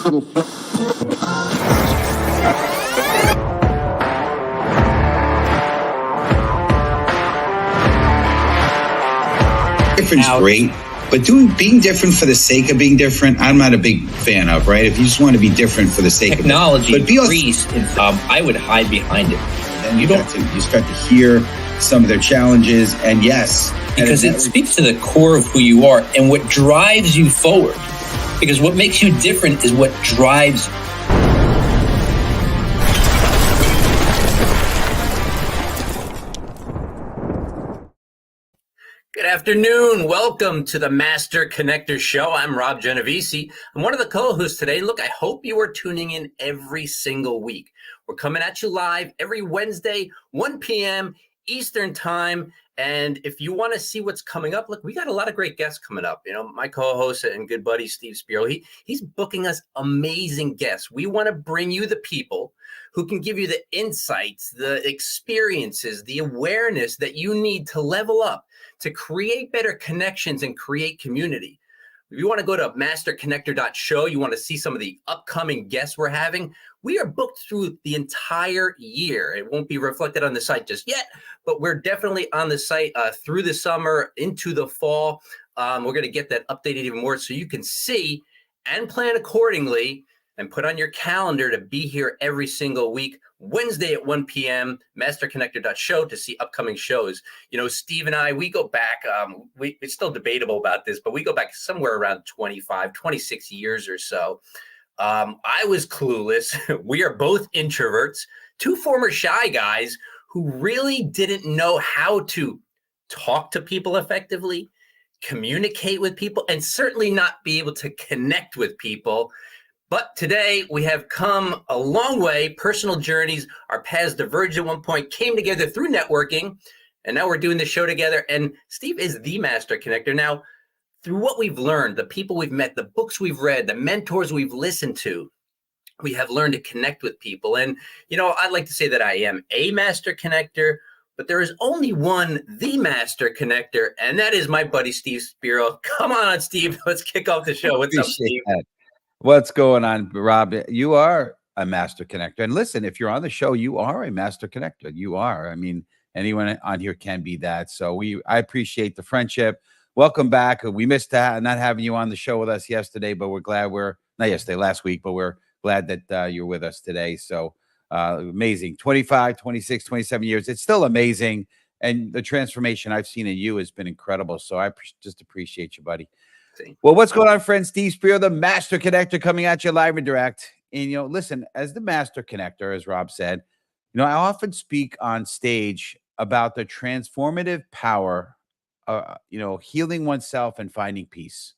Different's great, but being different for the sake of being different, I'm not a big fan of, right? If you just want to be different for the sake of technology, but increased, I would hide behind it. And you start to hear some of their challenges, and yes, because it speaks to the core of who you are and what drives you forward. Because what makes you different is what drives you. Good afternoon. Welcome to the Master Connector Show. I'm Rob Genovese. I'm one of the co-hosts today. Look, I hope you are tuning in every single week. We're coming at you live every Wednesday, 1 p.m. Eastern Time. And if you want to see what's coming up, look, we got a lot of great guests coming up. You know, my co-host and good buddy, Steve Spiro, he's booking us amazing guests. We want to bring you the people who can give you the insights, the experiences, the awareness that you need to level up, to create better connections and create community. If you want to go to masterconnector.show, you want to see some of the upcoming guests we're having, we are booked through the entire year. It won't be reflected on the site just yet, but we're definitely on the site through the summer into the fall. We're going to get that updated even more so you can see and plan accordingly and put on your calendar to be here every single week, Wednesday at 1 p.m., masterconnector.show to see upcoming shows. You know, Steve and I, we go back, it's still debatable about this, but we go back somewhere around 25, 26 years or so. I was clueless. We are both introverts, two former shy guys who really didn't know how to talk to people effectively, communicate with people, and certainly not be able to connect with people. But today we have come a long way. Personal journeys, our paths diverged at one point, came together through networking, and now we're doing the show together. And Steve is the Master Connector. Now, through what we've learned, the people we've met, the books we've read, the mentors we've listened to, we have learned to connect with people. And, you know, I'd like to say that I am a Master Connector, but there is only one, the Master Connector, and that is my buddy, Steve Spiro. Come on, Steve. Let's kick off the show. What's up, Steve? What's going on, Rob? You are a Master Connector. And listen, if you're on the show, you are a Master Connector. You are. I mean, anyone on here can be that. So I appreciate the friendship. Welcome back. We missed not having you on the show with us yesterday, but we're glad last week, but we're glad that you're with us today. So amazing. 25, 26, 27 years. It's still amazing. And the transformation I've seen in you has been incredible. So I just appreciate you, buddy. Well, what's going on, friends? Steve Spiro, the Master Connector, coming at you live and direct. And, you know, listen, as the Master Connector, as Rob said, you know, I often speak on stage about the transformative power, you know, healing oneself and finding peace.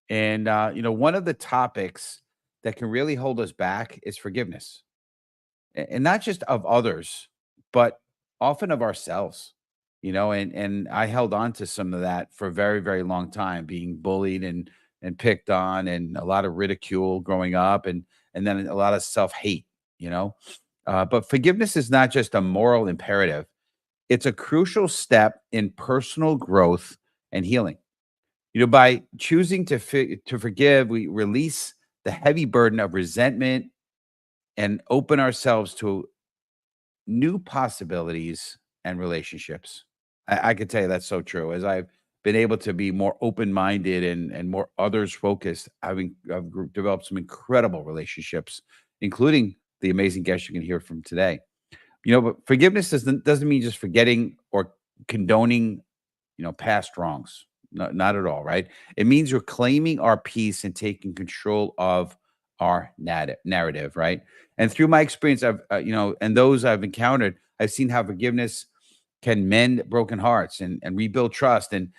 And, you know, one of the topics that can really hold us back is forgiveness. And not just of others, but often of ourselves. You know, and I held on to some of that for a very, very long time, being bullied and picked on, and a lot of ridicule growing up, and then a lot of self-hate, you know. But forgiveness is not just a moral imperative. It's a crucial step in personal growth and healing. You know, by choosing to forgive, we release the heavy burden of resentment and open ourselves to new possibilities and relationships. I could tell you that's so true. As I've been able to be more open-minded and more others-focused, I've developed some incredible relationships, including the amazing guests you can hear from today. You know, but forgiveness doesn't mean just forgetting or condoning, you know, past wrongs. Not at all, right? It means reclaiming our peace and taking control of our narrative, right? And through my experience, you know, and those I've encountered, I've seen how forgiveness can mend broken hearts and rebuild trust and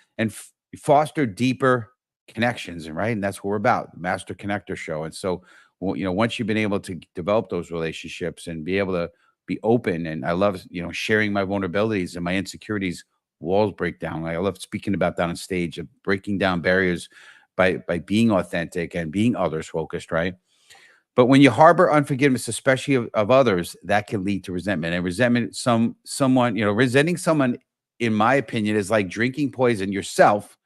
foster deeper connections, and right? And that's what we're about, the Master Connector Show. And so, well, you know, once you've been able to develop those relationships and be able to be open, and I love, you know, sharing my vulnerabilities and my insecurities, walls break down. Like, I love speaking about that on stage, of breaking down barriers by being authentic and being others focused, right? But when you harbor unforgiveness, especially of others, that can lead to resentment. And resentment, someone, you know, resenting someone, in my opinion, is like drinking poison yourself,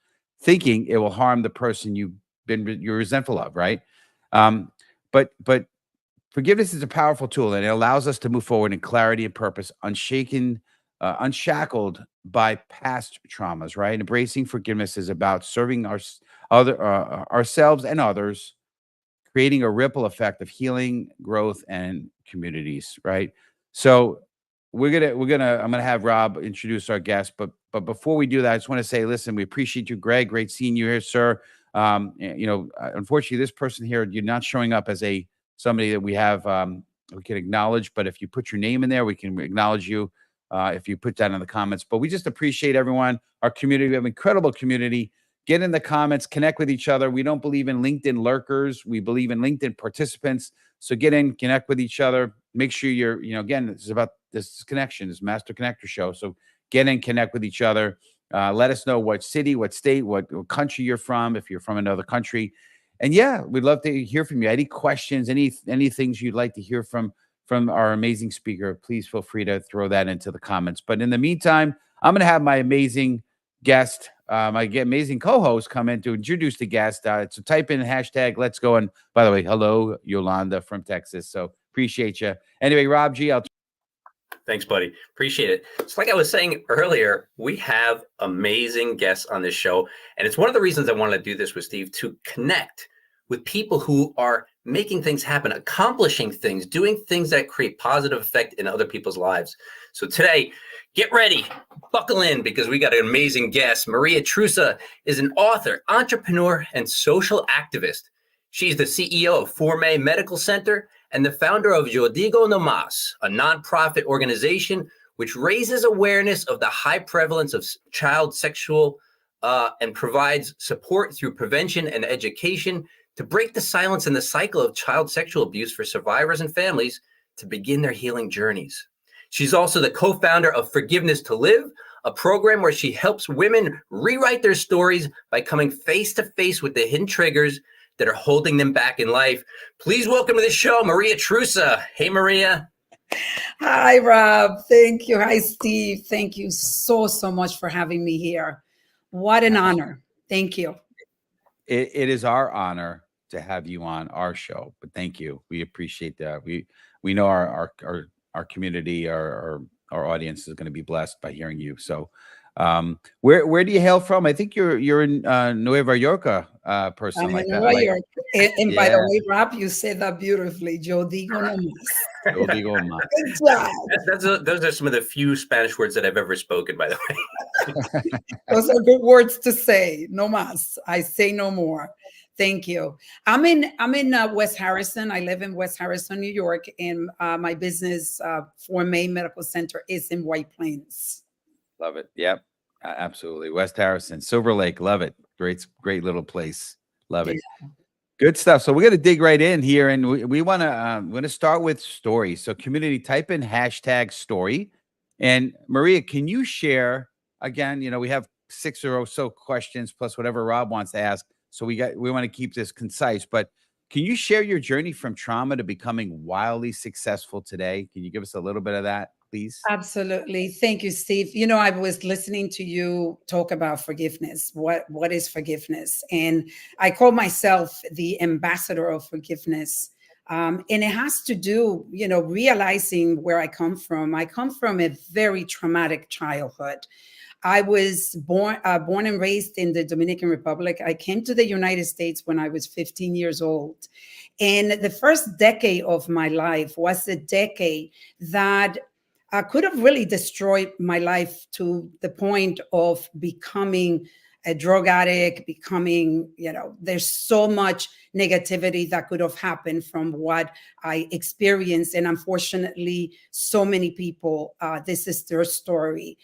thinking it will harm the person you're resentful of, right? but forgiveness is a powerful tool, and it allows us to move forward in clarity and purpose, unshaken, unshackled by past traumas. Right? Embracing forgiveness is about serving ourselves and others, creating a ripple effect of healing, growth, and communities. Right? So I'm gonna have Rob introduce our guest, but before we do that, I just want to say, listen, we appreciate you, Greg. Great seeing you here, sir. Unfortunately, this person here, you're not showing up as somebody that we have we can acknowledge, but if you put your name in there, we can acknowledge you if you put that in the comments. But we just appreciate everyone, our community. We have an incredible community. Get in the comments, connect with each other. We don't believe in LinkedIn lurkers. We believe in LinkedIn participants. So get in, connect with each other. Make sure you're, again, this is about this connection, this Master Connector show. So get in, connect with each other. Let us know what city, what state, what country you're from, if you're from another country. And yeah, we'd love to hear from you. Any questions, any things you'd like to hear from our amazing speaker, please feel free to throw that into the comments. But in the meantime, I'm going to have my amazing guest, my amazing co-host come in to introduce the guest. So type in hashtag let's go. And by the way, hello, Yolanda from Texas. So appreciate you. Anyway, Rob G, Thanks, buddy. Appreciate it. It's like I was saying earlier, we have amazing guests on this show. And it's one of the reasons I wanted to do this with Steve, to connect with people who are making things happen, accomplishing things, doing things that create positive effect in other people's lives. So today, get ready, buckle in, because we got an amazing guest. Maria Trusa is an author, entrepreneur, and social activist. She's the CEO of Forme Medical Center and the founder of Yo Digo No Mas, a nonprofit organization which raises awareness of the high prevalence of child sexual and provides support through prevention and education to break the silence and the cycle of child sexual abuse for survivors and families to begin their healing journeys. She's also the co-founder of Forgiveness to Live, a program where she helps women rewrite their stories by coming face to face with the hidden triggers that are holding them back in life. Please welcome to the show, Maria Trusa. Hey, Maria. Hi, Rob. Thank you. Hi, Steve. Thank you so much for having me here. What an honor. Thank you. It is our honor to have you on our show, but thank you. We appreciate that. We know our community, our audience is going to be blessed by hearing you. So where do you hail from? I think you're in Nueva York, person like that. And by the way, Rob, you said that beautifully. Yo digo no mas. Yo digo no mas. Good job. Those are some of the few Spanish words that I've ever spoken, by the way. Those are good words to say. No mas. I say no more. Thank you. I'm in West Harrison. I live in West Harrison, New York, and my business, Forme Medical Center, is in White Plains. Love it. Yep, absolutely. West Harrison, Silver Lake. Love it. Great little place. Love it. Yeah. Good stuff. So we're going to dig right in here, and we want to start with stories. So community, type in hashtag story. And Maria, can you share again? We have 6 or so questions plus whatever Rob wants to ask. So we want to keep this concise, but can you share your journey from trauma to becoming wildly successful today? Can you give us a little bit of that, please? Absolutely. Thank you, Steve. I was listening to you talk about forgiveness. What is forgiveness? And I call myself the ambassador of forgiveness. And it has to do, realizing where I come from. I come from a very traumatic childhood. I was born and raised in the Dominican Republic. I came to the United States when I was 15 years old. And the first decade of my life was a decade that could have really destroyed my life to the point of becoming a drug addict, there's so much negativity that could have happened from what I experienced. And unfortunately, so many people, this is their story.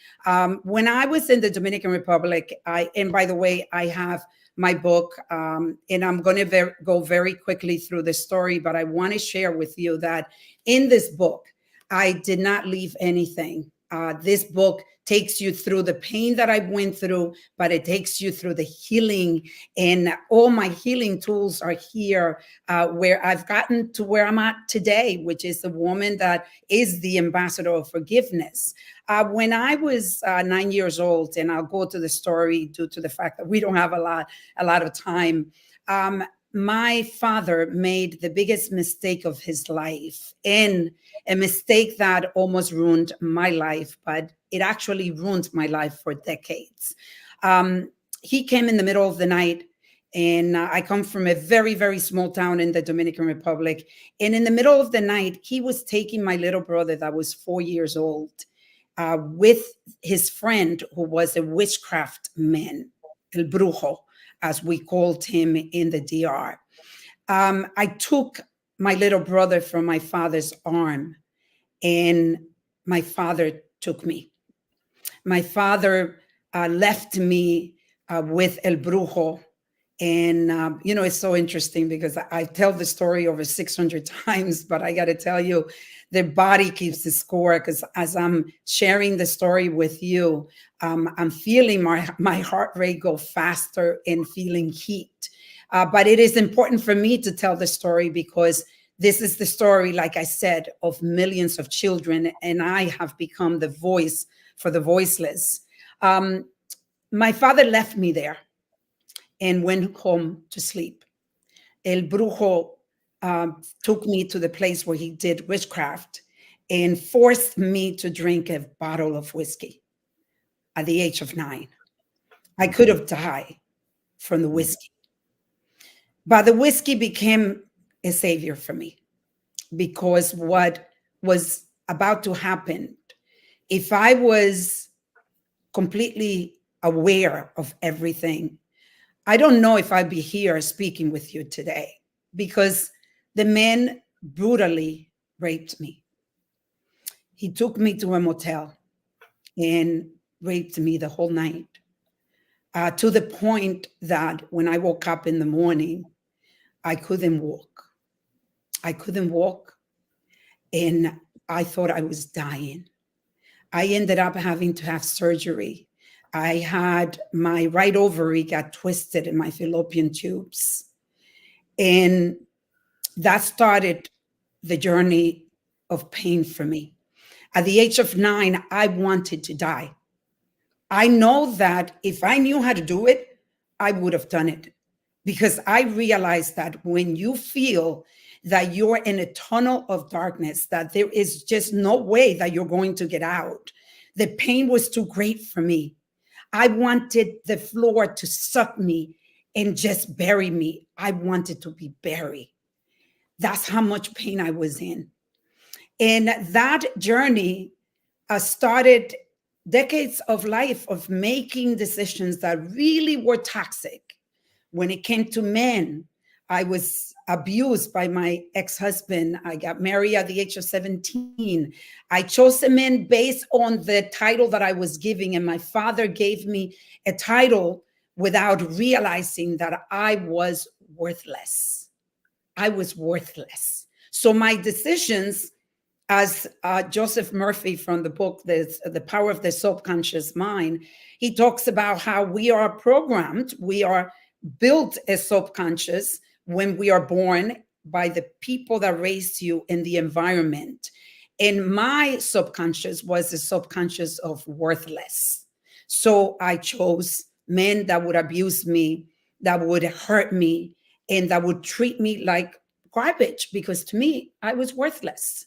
When I was in the Dominican Republic, and by the way, I have my book, and I'm going to go very quickly through the story, but I want to share with you that in this book, I did not leave anything. This book takes you through the pain that I went through, but it takes you through the healing. And all my healing tools are here, where I've gotten to where I'm at today, which is the woman that is the ambassador of forgiveness. When I was 9 years old, and I'll go to the story due to the fact that we don't have a lot of time, my father made the biggest mistake of his life, and a mistake that almost ruined my life, but it actually ruined my life for decades. He came in the middle of the night, and I come from a very, very small town in the Dominican Republic. And in the middle of the night, he was taking my little brother that was 4 years old with his friend, who was a witchcraft man, El Brujo, as we called him in the DR. I took my little brother from my father's arm, and my father took me. My father left me with El Brujo. And, it's so interesting because I tell the story over 600 times, but I got to tell you, the body keeps the score, because as I'm sharing the story with you, I'm feeling my heart rate go faster and feeling heat. But it is important for me to tell the story because this is the story, like I said, of millions of children, and I have become the voice for the voiceless. My father left me there and went home to sleep. El Brujo took me to the place where he did witchcraft and forced me to drink a bottle of whiskey at the age of 9. I could have died from the whiskey. But the whiskey became a savior for me, because what was about to happen, if I was completely aware of everything, I don't know if I'd be here speaking with you today, because the man brutally raped me. He took me to a motel and raped me the whole night, to the point that when I woke up in the morning, I couldn't walk. I couldn't walk, and I thought I was dying. I ended up having to have surgery. I had my right ovary got twisted in my fallopian tubes. And that started the journey of pain for me. At the age of 9, I wanted to die. I know that if I knew how to do it, I would have done it, because I realized that when you feel that you're in a tunnel of darkness, that there is just no way that you're going to get out, the pain was too great for me. I wanted the floor to suck me and just bury me. I wanted to be buried. That's how much pain I was in. And that journey started decades of life of making decisions that really were toxic. When it came to men, I was abused by my ex-husband. I got married at the age of 17. I chose a man based on the title that I was giving, and my father gave me a title without realizing that I was worthless. I was worthless. So my decisions, as Joseph Murphy from the book, The Power of the Subconscious Mind, he talks about how we are programmed, we are built as subconscious when we are born by the people that raised you in the environment. And my subconscious was a subconscious of worthless. So I chose men that would abuse me, that would hurt me, and that would treat me like garbage, because to me, I was worthless.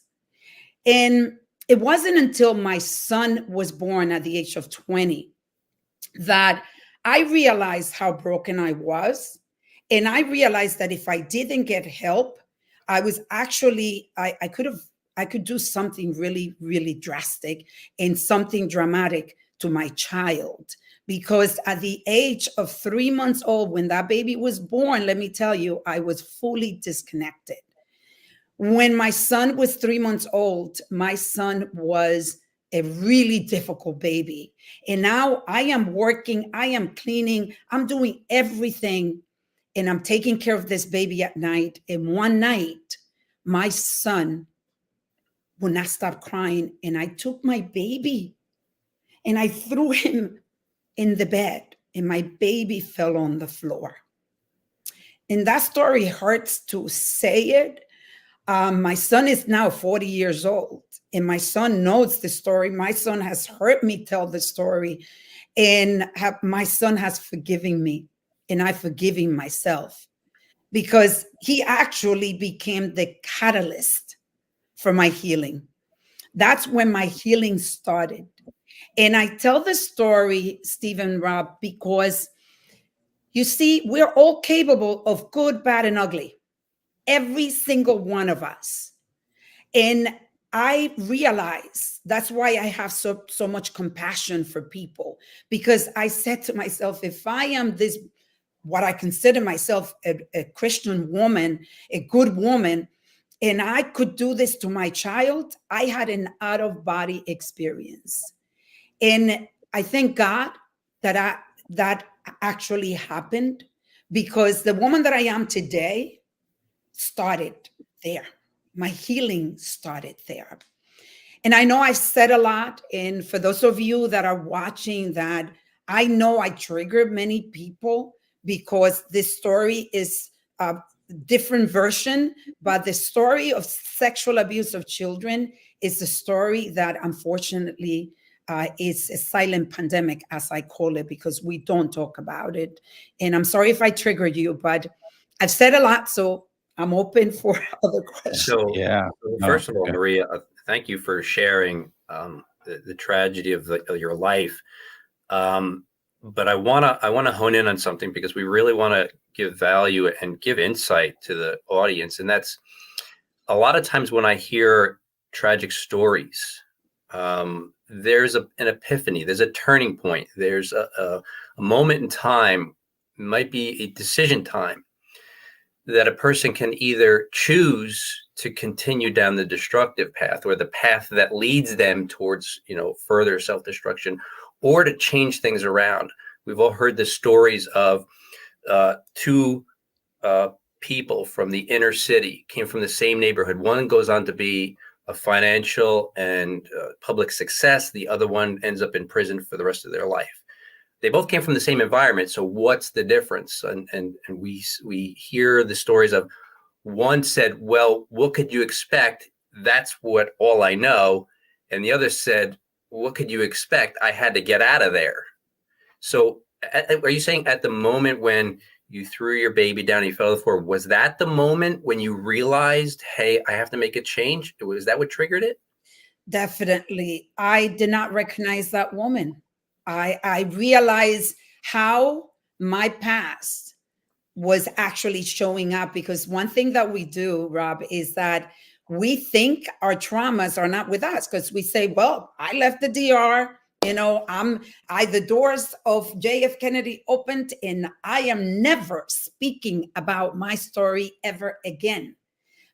And it wasn't until my son was born at the age of 20 that I realized how broken I was. And I realized that if I didn't get help, I was actually, I could do something really, really drastic and something dramatic to my child. Because at the age of 3 months old, when that baby was born, let me tell you, I was fully disconnected. When my son was 3 months old, my son was a really difficult baby. And now I am working, I am cleaning, I'm doing everything, and I'm taking care of this baby at night. And one night, my son would not stop crying. And I took my baby and I threw him in the bed, and my baby fell on the floor. And that story hurts to say it. My son is now 40 years old, and my son knows the story. My son has heard me tell the story, and my son has forgiven me, and I forgive him myself, because he actually became the catalyst for my healing. That's when my healing started. And I tell the story, Stephen, Rob, because you see, we're all capable of good, bad, and ugly. Every single one of us. And I realize that's why I have so much compassion for people, because I said to myself, if I am this, what I consider myself a Christian woman, a good woman, and I could do this to my child, I had an out-of-body experience. And I thank God that that actually happened, because the woman that I am today started there. My healing started there. And I know I've said a lot. And for those of you that are watching that, I know I triggered many people, because this story is a different version, but the story of sexual abuse of children is a story that unfortunately is a silent pandemic, as I call it, because we don't talk about it. And I'm sorry if I triggered you, but I've said a lot, so I'm open for other questions. So, Yeah. first of all, Maria, thank you for sharing the tragedy of your life. But I wanna hone in on something, because we really want to give value and give insight to the audience, and that's a lot of times when I hear tragic stories, there's an epiphany, there's a turning point, there's a moment in time, might be a decision time, that a person can either choose to continue down the destructive path, or the path that leads them towards, further self-destruction, or to change things around. We've all heard the stories of two people from the inner city, came from the same neighborhood. One goes on to be a financial and public success. The other one ends up in prison for the rest of their life. They both came from the same environment. So what's the difference? And we hear the stories of, one said, well, what could you expect? That's all I know. And the other said, what could you expect? I had to get out of there. So are you saying at the moment when you threw your baby down and you fell to the floor, was that the moment when you realized, hey, I have to make a change? Was that what triggered it? Definitely. I did not recognize that woman. I realized how my past was actually showing up, because one thing that we do, Rob, is that we think our traumas are not with us, because we say, well, I left the DR, the doors of JF Kennedy opened, and I am never speaking about my story ever again.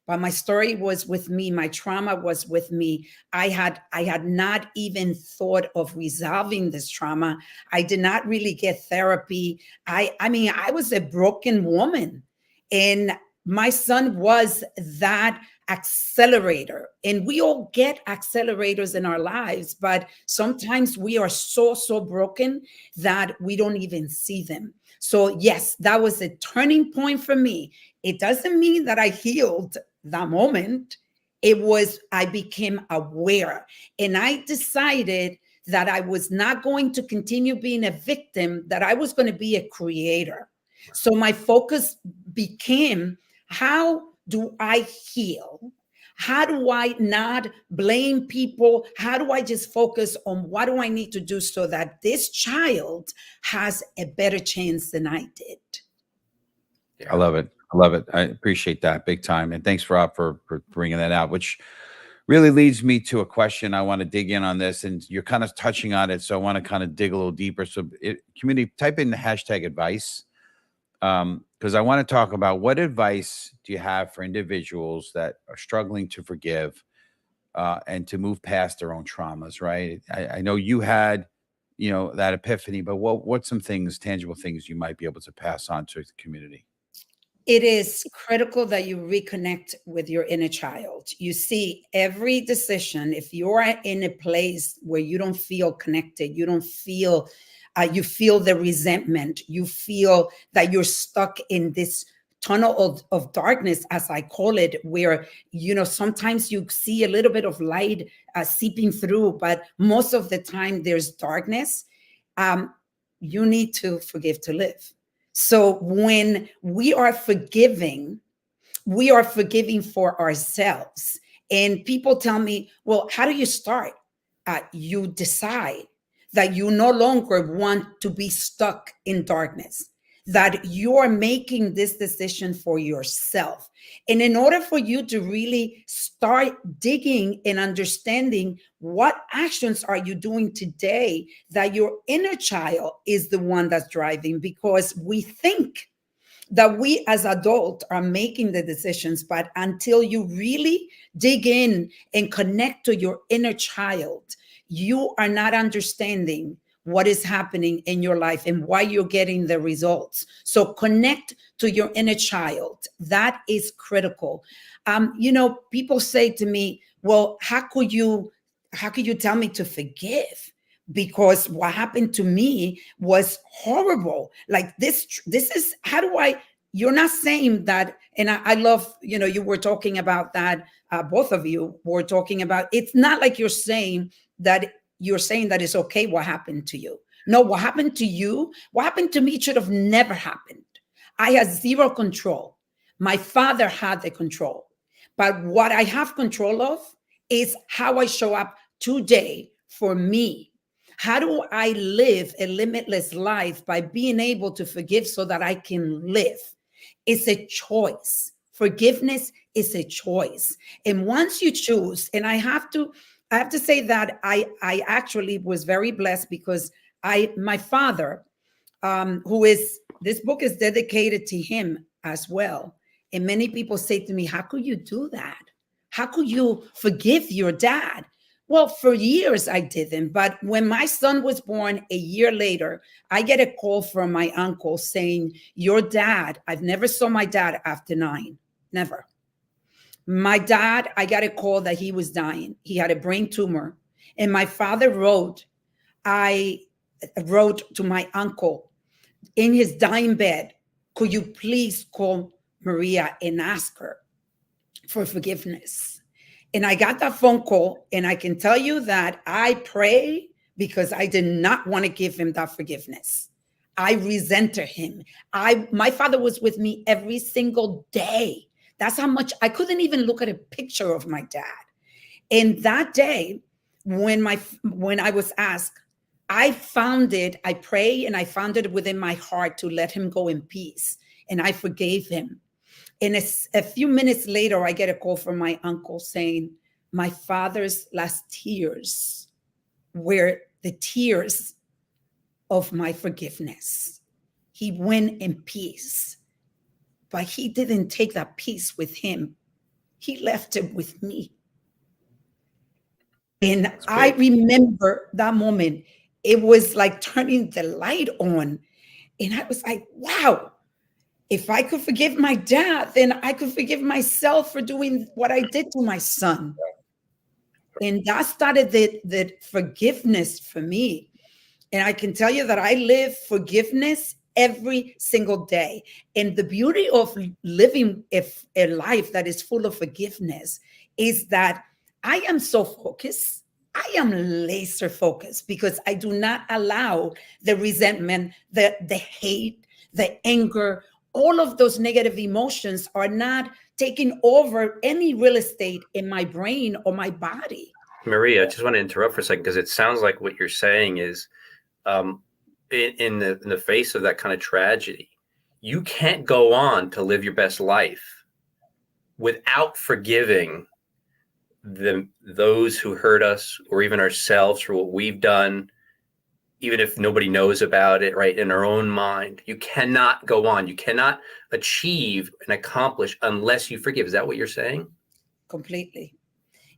But my story was with me. My trauma was with me. I had not even thought of resolving this trauma. I did not really get therapy. I was a broken woman, and my son was that accelerator. And we all get accelerators in our lives, but sometimes we are so broken that we don't even see them. So yes, that was a turning point for me. It doesn't mean that I healed that moment. I became aware, and I decided that I was not going to continue being a victim, that I was going to be a creator. So my focus became, how do I heal? How do I not blame people? How do I just focus on what do I need to do so that this child has a better chance than I did? I love it. I love it. I appreciate that big time. And thanks, Rob, for bringing that out, which really leads me to a question. I want to dig in on this, and you're kind of touching on it. So I want to kind of dig a little deeper. So community, type in the hashtag advice, because I want to talk about, what advice do you have for individuals that are struggling to forgive and to move past their own traumas, right? I know you had, that epiphany, but what's some things, tangible things you might be able to pass on to the community? It is critical that you reconnect with your inner child. You see, every decision, if you're in a place where you don't feel connected, you don't feel, you feel the resentment, you feel that you're stuck in this tunnel of darkness, as I call it, where, sometimes you see a little bit of light seeping through, but most of the time there's darkness. You need to forgive to live. So when we are forgiving for ourselves. And people tell me, well, how do you start? You decide that you no longer want to be stuck in darkness, that you are making this decision for yourself. And in order for you to really start digging and understanding what actions are you doing today, that your inner child is the one that's driving, because we think that we as adults are making the decisions, but until you really dig in and connect to your inner child, you are not understanding what is happening in your life and why you're getting the results. So connect to your inner child. That is critical. People say to me, well, how could you tell me to forgive? Because what happened to me was horrible. Like this is, how do I, you're not saying that. And I love, you were talking about that. Both of you were talking about, it's not like you're saying that it's okay what happened to you. No, what happened to me should have never happened. I had zero control. My father had the control. But what I have control of is how I show up today for me. How do I live a limitless life by being able to forgive so that I can live? It's a choice. Forgiveness is a choice. And once you choose, and I have to say that I actually was very blessed, because my father, this book is dedicated to him as well. And many people say to me, how could you do that? How could you forgive your dad? Well, for years I didn't. But when my son was born a year later, I get a call from my uncle saying, your dad, I've never saw my dad after 9, never. My dad, I got a call that he was dying. He had a brain tumor. And my father I wrote to my uncle in his dying bed, could you please call Maria and ask her for forgiveness? And I got that phone call, and I can tell you that I pray, because I did not want to give him that forgiveness. I resented him. My father was with me every single day. That's how much I couldn't even look at a picture of my dad. And that day, when I was asked, I pray, and I found it within my heart to let him go in peace. And I forgave him. And a few minutes later, I get a call from my uncle saying, my father's last tears were the tears of my forgiveness. He went in peace, but he didn't take that peace with him. He left it with me. And I remember that moment. It was like turning the light on. And I was like, wow. If I could forgive my dad, then I could forgive myself for doing what I did to my son. And that started the forgiveness for me. And I can tell you that I live forgiveness every single day. And the beauty of living a life that is full of forgiveness is that I am so focused. I am laser focused, because I do not allow the resentment, the hate, the anger, all of those negative emotions are not taking over any real estate in my brain or my body. Maria, I just want to interrupt for a second, because it sounds like what you're saying is in the face of that kind of tragedy, you can't go on to live your best life without forgiving those who hurt us, or even ourselves for what we've done, even if nobody knows about it, right? In our own mind, you cannot go on. You cannot achieve and accomplish unless you forgive. Is that what you're saying? Completely.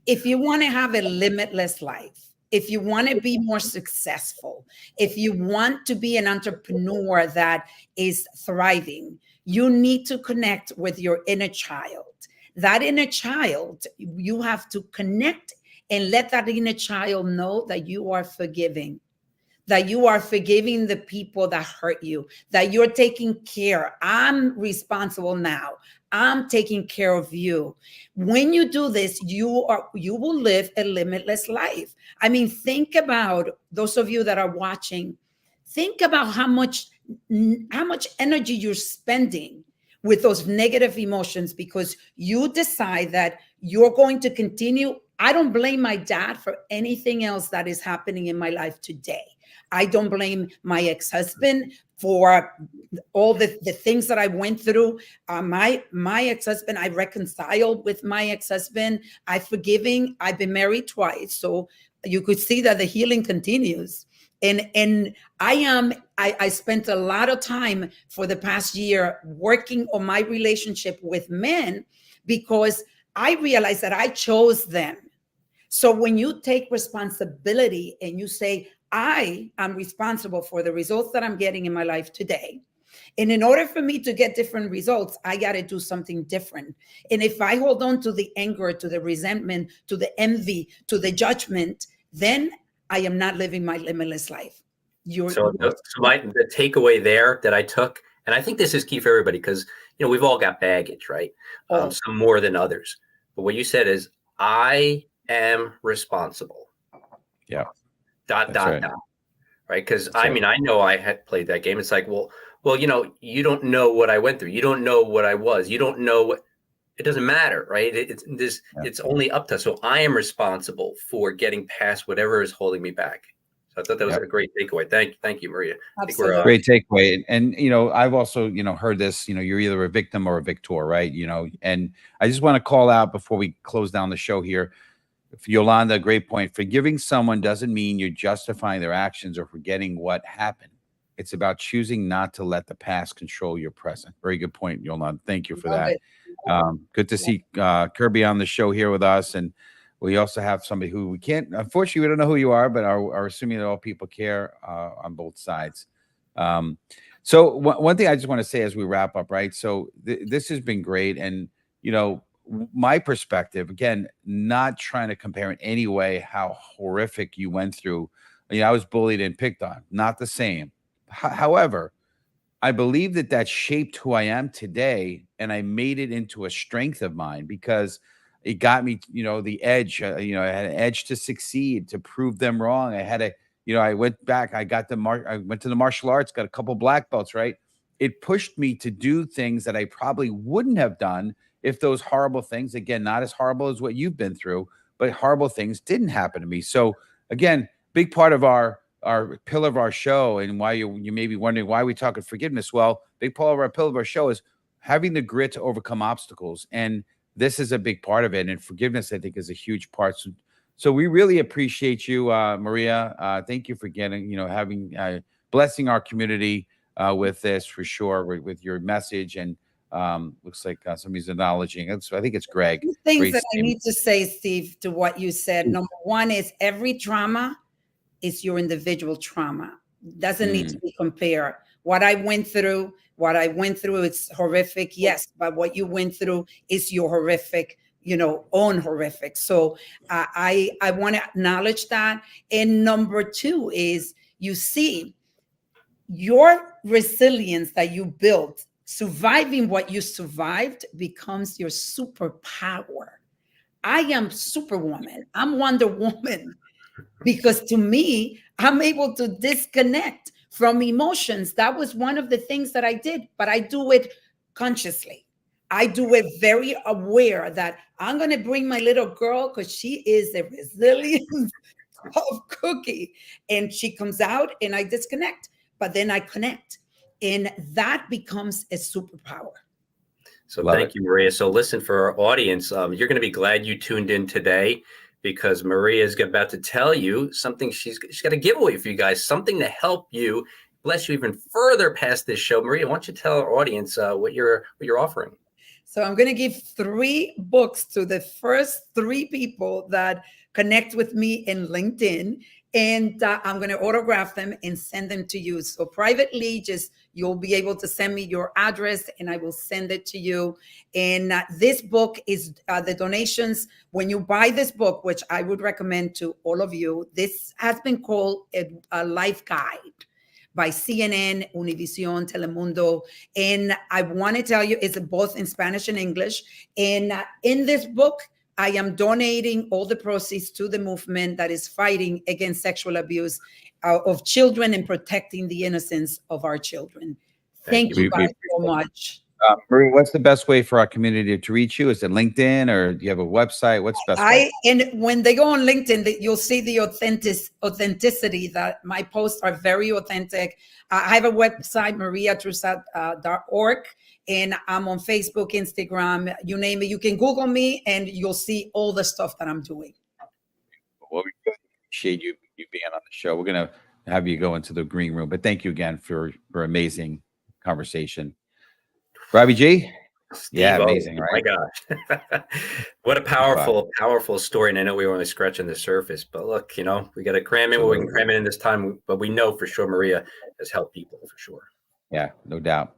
If you want to have a limitless life, if you want to be more successful, if you want to be an entrepreneur that is thriving, you need to connect with your inner child. That inner child, you have to connect and let that inner child know that you are forgiving. That you are forgiving the people that hurt you, that you're taking care. I'm responsible now. I'm taking care of you. When you do this, you will live a limitless life. I mean, think about those of you that are watching. Think about how much how much energy you're spending with those negative emotions because you decide that you're going to continue. I don't blame my dad for anything else that is happening in my life today. I don't blame my ex-husband for all the things that I went through. My ex-husband, I reconciled with my ex-husband. I've been married twice. So you could see that the healing continues. And I spent a lot of time for the past year working on my relationship with men because I realized that I chose them. So when you take responsibility and you say, I am responsible for the results that I'm getting in my life today. And in order for me to get different results, I got to do something different. And if I hold on to the anger, to the resentment, to the envy, to the judgment, then I am not living my limitless life. The takeaway there that I took, and I think this is key for everybody because, we've all got baggage, right? Some more than others. But what you said is, I am responsible. Yeah. Dot. Right. Because I know I had played that game. It's like, well, you don't know what I went through. You don't know what I was. You don't know what, it doesn't matter, right? It's only up to us. So I am responsible for getting past whatever is holding me back. So I thought that was a great takeaway. Thank you, Maria. Absolutely. Great takeaway. And, I've also, heard this, you're either a victim or a victor, right? And I just want to call out before we close down the show here, Yolanda, great point. Forgiving someone doesn't mean you're justifying their actions or forgetting what happened. It's about choosing not to let the past control your present. Very good point, Yolanda. Thank you for that. Good to see Kirby on the show here with us. And we also have somebody who we can't, unfortunately, we don't know who you are, but are assuming that all people care on both sides. So one thing I just want to say as we wrap up, right? So this has been great. And, my perspective, again, not trying to compare in any way how horrific you went through. I was bullied and picked on, not the same. However, I believe that shaped who I am today, and I made it into a strength of mine because it got me, the edge. I had an edge to succeed, to prove them wrong. I had I went back. I went to the martial arts, got a couple black belts. Right, it pushed me to do things that I probably wouldn't have done if those horrible things, again, not as horrible as what you've been through, but horrible things didn't happen to me. So again, big part of our pillar of our show, and why you may be wondering why we talk of forgiveness. Well, big part of our pillar of our show is having the grit to overcome obstacles. And this is a big part of it. And forgiveness, I think, is a huge part. So we really appreciate you, Maria. Thank you for having blessing our community with this for sure, with your message. And looks like somebody's acknowledging it. So I think it's Greg. Things that I need to say, Steve, to what you said. Number one is every trauma is your individual trauma. Doesn't need to be compared. What I went through, it's horrific. Yes, but what you went through is your horrific, own horrific. So I want to acknowledge that. And number two is you see your resilience that you built. Surviving what you survived becomes your superpower. I am Superwoman. I'm Wonder Woman because to me, I'm able to disconnect from emotions. That was one of the things that I did, but I do it consciously. I do it very aware that I'm going to bring my little girl because she is a resilient cookie, and she comes out and I disconnect, but then I connect. And that becomes a superpower. So thank you, Maria. So listen, for our audience, you're going to be glad you tuned in today because Maria is about to tell you something. She's got a giveaway for you guys, something to help you, bless you even further past this show. Maria, why don't you tell our audience what you're offering? So I'm going to give 3 books to the first 3 people that connect with me in LinkedIn. And I'm going to autograph them and send them to you. So privately, you'll be able to send me your address and I will send it to you. And this book is the donations. When you buy this book, which I would recommend to all of you, this has been called a life guide by CNN, Univision, Telemundo. And I want to tell you, it's both in Spanish and English. And in this book, I am donating all the proceeds to the movement that is fighting against sexual abuse of children and protecting the innocence of our children. Thank you guys so much. Marie, what's the best way for our community to reach you? Is it LinkedIn, or do you have a website? What's the best way? And when they go on LinkedIn, you'll see the authenticity that my posts are very authentic. I have a website, mariatrussat.org, and I'm on Facebook, Instagram, you name it. You can Google me and you'll see all the stuff that I'm doing. Well, we really appreciate you being on the show. We're going to have you go into the green room, but thank you again for amazing conversation. Robbie G? Yeah, amazing, right? My gosh. What a powerful story. And I know we were only scratching the surface, but look, we got to cram in what we can cram in this time, but we know for sure Maria has helped people for sure. Yeah, no doubt.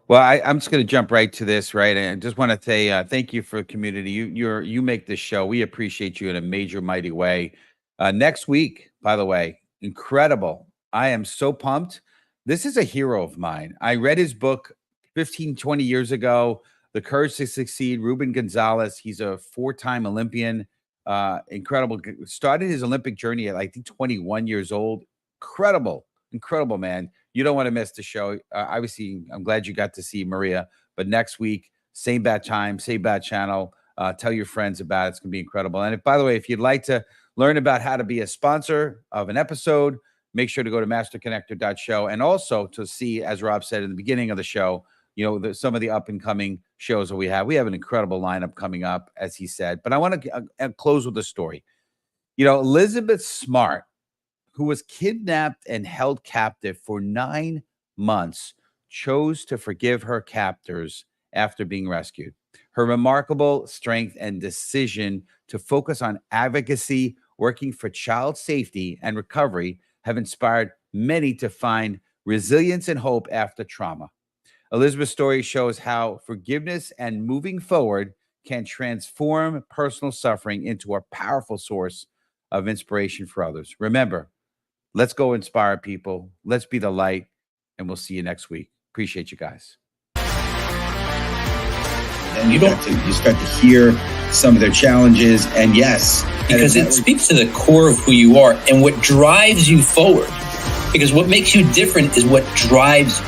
Well, I'm just going to jump right to this, right? And I just want to say thank you for the community. You make this show. We appreciate you in a major, mighty way. Next week, by the way, incredible. I am so pumped. This is a hero of mine. I read his book 15, 20 years ago, The Courage to Succeed. Ruben Gonzalez. He's a 4-time Olympian. Incredible. Started his Olympic journey at, I think, 21 years old. Incredible, man. You don't want to miss the show. Obviously, I'm glad you got to see Maria. But next week, same bad time, same bad channel. Tell your friends about it. It's going to be incredible. And by the way, if you'd like to learn about how to be a sponsor of an episode, make sure to go to masterconnector.show. And also to see, as Rob said in the beginning of the show, some of the up and coming shows that we have. We have an incredible lineup coming up, as he said. But I want to close with a story. Elizabeth Smart, who was kidnapped and held captive for 9 months, chose to forgive her captors after being rescued. Her remarkable strength and decision to focus on advocacy, working for child safety and recovery have inspired many to find resilience and hope after trauma. Elizabeth's story shows how forgiveness and moving forward can transform personal suffering into a powerful source of inspiration for others. Remember, let's go inspire people. Let's be the light, and we'll see you next week. Appreciate you guys. And you just got to hear some of their challenges, and yes, because it speaks to the core of who you are and what drives you forward. Because what makes you different is what drives you.